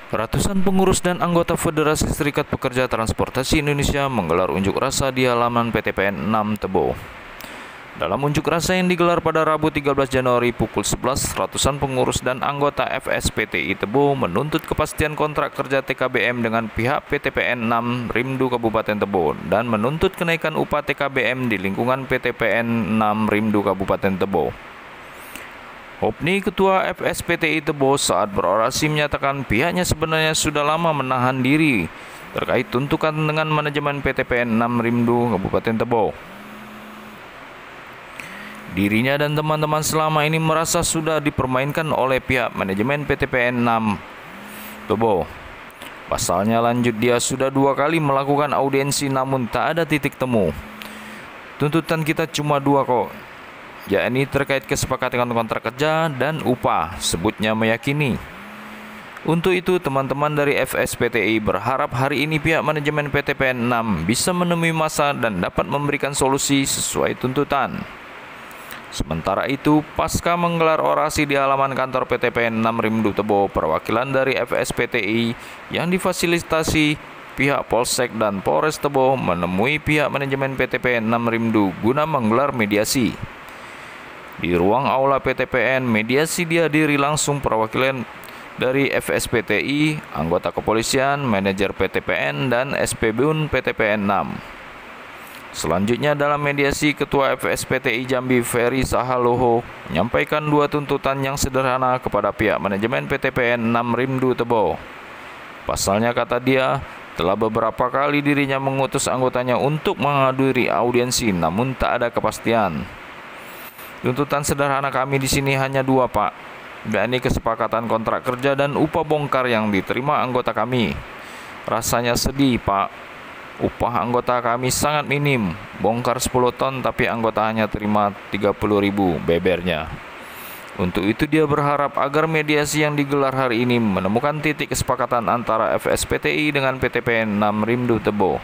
Ratusan pengurus dan anggota Federasi Serikat Pekerja Transportasi Indonesia menggelar unjuk rasa di halaman PTPN 6 Tebo. Dalam unjuk rasa yang digelar pada Rabu 13 Januari pukul 11, ratusan pengurus dan anggota FSPTI Tebo menuntut kepastian kontrak kerja TKBM dengan pihak PTPN 6 Rimdu Kabupaten Tebo dan menuntut kenaikan upah TKBM di lingkungan PTPN 6 Rimdu Kabupaten Tebo. Hopni, Ketua FSPTI Tebo, saat berorasi menyatakan pihaknya sebenarnya sudah lama menahan diri terkait tuntutan dengan manajemen PTPN 6 Rimdu Kabupaten Tebo. Dirinya dan teman-teman selama ini merasa sudah dipermainkan oleh pihak manajemen PTPN 6 Tebo. Pasalnya lanjut, dia sudah 2 kali melakukan audiensi namun tak ada titik temu. Tuntutan kita cuma 2 kok, yakni terkait kesepakatan kontrak kerja dan upah, sebutnya meyakini. Untuk itu, teman-teman dari FSPTI berharap hari ini pihak manajemen PTPN 6 bisa menemui masa dan dapat memberikan solusi sesuai tuntutan. Sementara itu, pasca menggelar orasi di halaman kantor PTPN 6 Rimdu Tebo, perwakilan dari FSPTI yang difasilitasi pihak Polsek dan Polres Tebo menemui pihak manajemen PTPN 6 Rimdu guna menggelar mediasi. Di ruang aula PTPN, mediasi dihadiri langsung perwakilan dari FSPTI, anggota kepolisian, manajer PTPN, dan SPBUN PTPN 6. Selanjutnya dalam mediasi, Ketua FSPTI Jambi Ferry Sahaloho menyampaikan 2 tuntutan yang sederhana kepada pihak manajemen PTPN 6 Rimdu Tebo. Pasalnya, kata dia, telah beberapa kali dirinya mengutus anggotanya untuk menghadiri audiensi namun tak ada kepastian. Tuntutan sederhana kami di sini hanya 2, Pak, yakni kesepakatan kontrak kerja dan upah bongkar yang diterima anggota kami. Rasanya sedih, Pak. Upah anggota kami sangat minim, bongkar 10 ton tapi anggota hanya terima 30.000, bebernya. Untuk itu dia berharap agar mediasi yang digelar hari ini menemukan titik kesepakatan antara FSPTI dengan PTPN 6 Rimdu Tebo.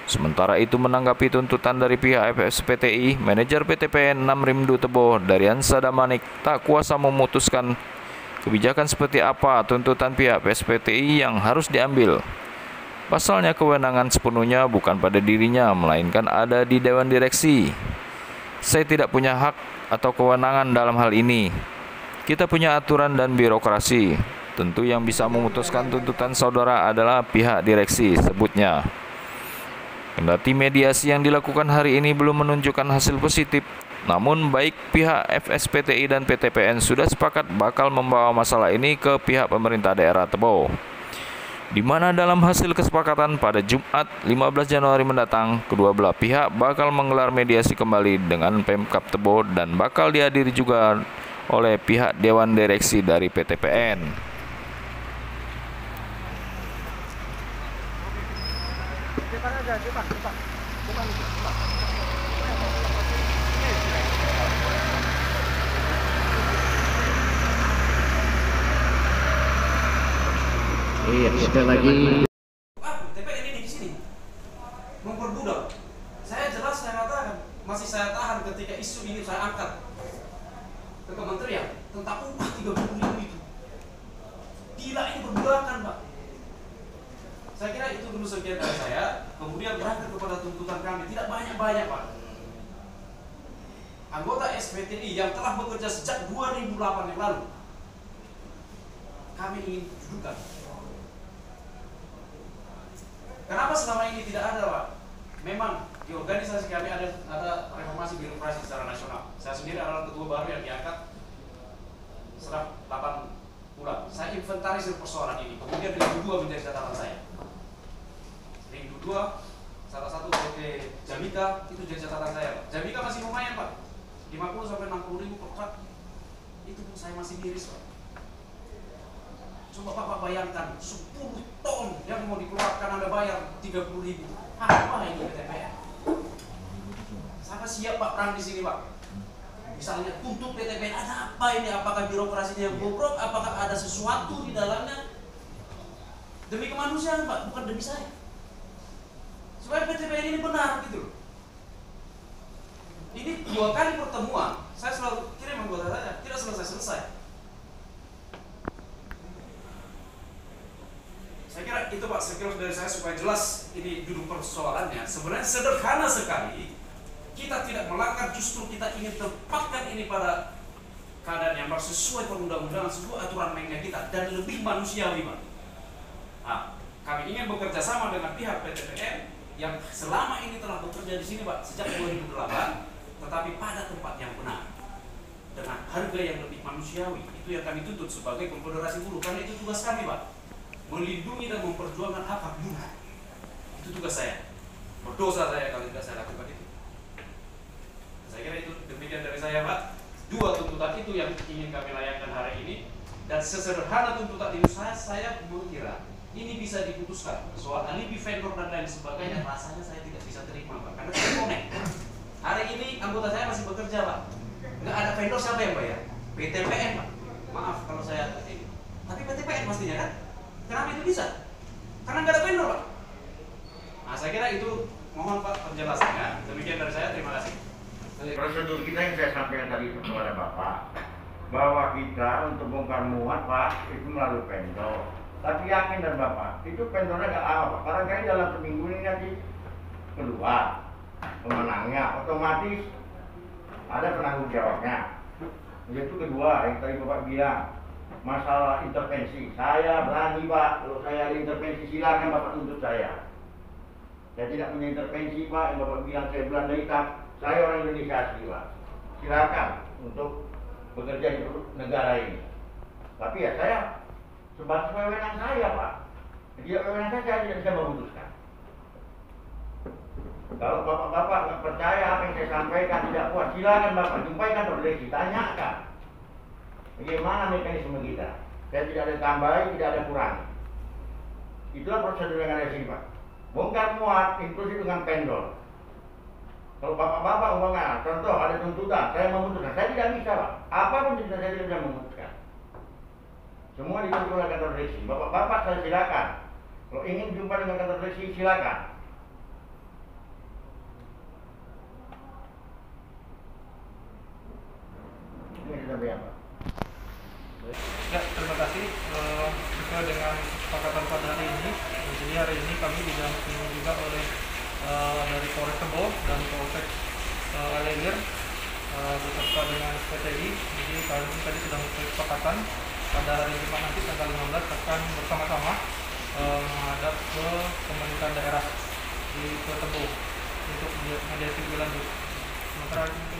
Sementara itu, menanggapi tuntutan dari pihak FSPTI, manajer PTPN 6 Rimdu Tebo, Daryansa Damanik, tak kuasa memutuskan kebijakan seperti apa tuntutan pihak FSPTI yang harus diambil. Pasalnya kewenangan sepenuhnya bukan pada dirinya, melainkan ada di Dewan Direksi. Saya tidak punya hak atau kewenangan dalam hal ini. Kita punya aturan dan birokrasi. Tentu yang bisa memutuskan tuntutan saudara adalah pihak direksi, sebutnya. Kendati mediasi yang dilakukan hari ini belum menunjukkan hasil positif, namun baik pihak FSPTI dan PTPN sudah sepakat bakal membawa masalah ini ke pihak pemerintah daerah Tebo, di mana dalam hasil kesepakatan pada Jumat 15 Januari mendatang, kedua belah pihak bakal menggelar mediasi kembali dengan Pemkab Tebo dan bakal dihadiri juga oleh pihak Dewan Direksi dari PTPN. Iya, sekali lagi. TPN ini di sini memperbudak. Saya jelas saya katakan, masih saya tahan ketika isu ini saya angkat ke kementerian tentang upah 30.000 itu. Gila, ini perbudakan, Pak. Saya kira itu dulu sekian dari saya. Kemudian berangkat kepada tuntutan kami, tidak banyak-banyak, Pak. Anggota SPTI yang telah bekerja sejak 2008 yang lalu, kami ingin dudukan. Kenapa selama ini tidak ada, Pak? Memang di organisasi kami ada reformasi birokrasi secara nasional. Saya sendiri adalah ketua baru yang diangkat setelah 8 bulan. Saya inventarisir persoalan ini. Kemudian Rindu 2 menjadi catatan saya. Rindu 2, salah satu PT Jamika itu jadi catatan saya, Pak. Jamika masih lumayan, Pak. 50-60 ribu per truk. Itu pun saya masih miris, Pak. Coba Bapak bayangkan, 10 ton yang mau dikeluarkan Anda bayar 30.000. Apa ini PTPN? Saya siap Pak perang di sini, Pak. Misalnya tuntut PTPN, ada apa ini? Apakah birokrasinya yang bobrok? Apakah ada sesuatu di dalamnya? Demi kemanusiaan, Pak, bukan demi saya. Supaya PTPN ini benar gitu. Ini 2 kali pertemuan, saya selalu kirim anggota saya, tidak selesai-selesai. Saya kira itu Pak, sekilas dari saya supaya jelas ini duduk persoalannya. Sebenarnya sederhana sekali. Kita tidak melanggar, justru kita ingin tempatkan ini pada keadaan yang sesuai perundang-undangan, sebuah aturan mainnya kita dan lebih manusiawi Pak. Nah, kami ingin bekerja sama dengan pihak PTPN yang selama ini telah bekerja di sini Pak sejak 2008, tetapi pada tempat yang benar dengan harga yang lebih manusiawi. Itu yang kami tuntut sebagai konfederasi buruh, karena itu tugas kami Pak, melindungi dan memperjuangkan hak-hak buruh. Itu tugas saya. Berdosa saya kalau tidak saya lakukan itu. Saya kira itu demikian dari saya Pak. Dua tuntutan itu yang ingin kami layangkan hari ini, dan sesederhana tuntutan ini saya mengira ini bisa diputuskan. Soal alibi vendor dan lain sebagainya rasanya saya tidak bisa terima Pak, karena saya konek. Hari ini anggota saya masih bekerja Pak, nggak ada vendor, siapa yang bayar? PTPN Pak. Maaf kalau saya ini, tapi PTPN pastinya kan. Kenapa itu bisa? Karena nggak ada vendor Pak. Nah saya kira itu, mohon Pak penjelasannya. Demikian dari saya, terima kasih. Prosedur kita yang saya sampaikan tadi kepada Bapak, bahwa kita untuk bongkar muat Pak itu melalui vendor. Tapi yakin dan Bapak, itu vendornya nggak lama Pak. Barangkali dalam seminggu ini nanti keluar pemenangnya, otomatis ada penanggung jawabnya. Yaitu kedua yang tadi Bapak bilang, masalah intervensi. Saya berani Pak, kalau saya ada intervensi silakan Bapak tuntut saya. Saya tidak punya intervensi Pak, yang Bapak bilang saya Belanda hitam. Saya orang Indonesia asli Pak. Silakan untuk bekerja di negara ini. Tapi ya saya sebatas wewenang saya Pak. Tidak wewenang saya tidak bisa memutuskan. Kalau Bapak-Bapak nggak percaya apa yang saya sampaikan, tidak puas, silakan Bapak jumpai kantor direksi, tanyakan bagaimana mekanisme kita. Saya tidak ada tambahin, tidak ada kurangi. Itulah prosedur yang ada di sini Pak. Bongkar muat inklusif dengan vendor. Kalau Bapak-Bapak umpamanya, contoh ada tuntutan, saya memutuskan, saya tidak bisa Pak. Apapun tuntutan saya tidak bisa memutuskan. Semua dituntut oleh kantor direksi. Bapak-Bapak saya silakan. Kalau ingin jumpa dengan kantor direksi, silakan. Ini sudah berapa? Ya, terima kasih. Sesuai dengan kesepakatan pada hari ini, jadi hari ini kami didampingi juga oleh dari Polres Tebo dan Polsek Alelir beserta dengan PTI. Jadi kami tadi sudah mempunyai kesepakatan pada hari Jumat nanti tanggal 15 akan bersama-sama menghadap ke pemerintahan daerah di Tebo untuk mediasi lebih lanjut. Sementara itu mungkin